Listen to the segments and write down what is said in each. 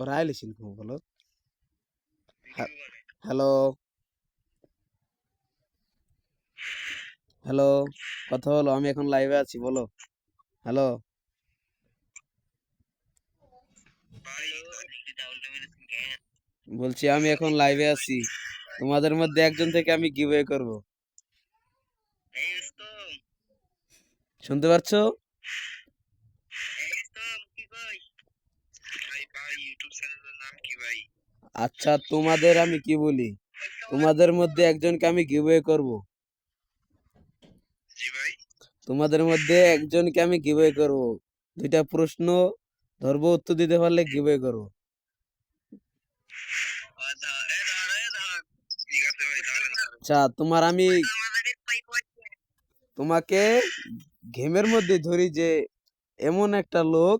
ওরা আইলিছিল বলো। Hello hello, কথা বলো, আমি এখন লাইভে আছি, বলো। হ্যালো, বলছি আমি এখন লাইভে আছি, তোমাদের মধ্যে একজন থেকে আমি গিভওয়ে করব, শুনতে পাচ্ছো? আচ্ছা, তোমাদের আমি কি বলি, তোমাদের মধ্যে একজনকে আমি গিভওয়ে করব, তোমাদের মধ্যে একজনকে আমি গিভওয়ে করব, দুইটা প্রশ্ন ধরবো, উত্তর দিতে পারলে গিভওয়ে করব। আচ্ছা, তোমাকে গেমের মধ্যে ধরি যে এমন একটা লোক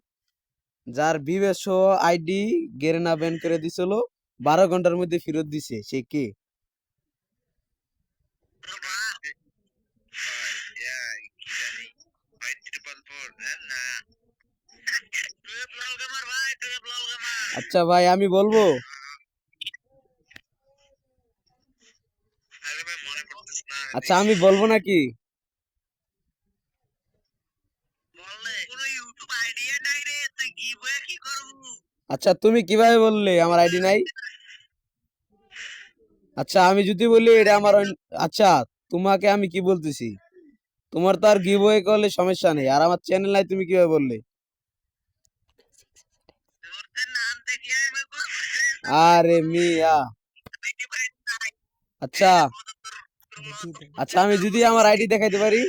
যার বিবেশ আইডি গেরেনা ব্যান করে দিছিল, 12 ঘন্টার মধ্যে ফেরত দিছে, সে কে? আচ্ছা ভাই, আমি বলবো? আচ্ছা, আমি বলবো নাকি? আচ্ছা, তুমি কিভাবে বললে আমার আইডি নাই? আচ্ছা, আমি যদি বলি এটা আমার আচ্ছা, তোমাকে আমি কি বলতেছি, তোমার তো আর গিভওয়ে করলে সমস্যা নেই, আর আমার চ্যানেল নাই, তুমি কিভাবে বললে? আরে মিয়া, আচ্ছা, আচ্ছা, আমি যদি আমার আইডি দেখাইতে পারি?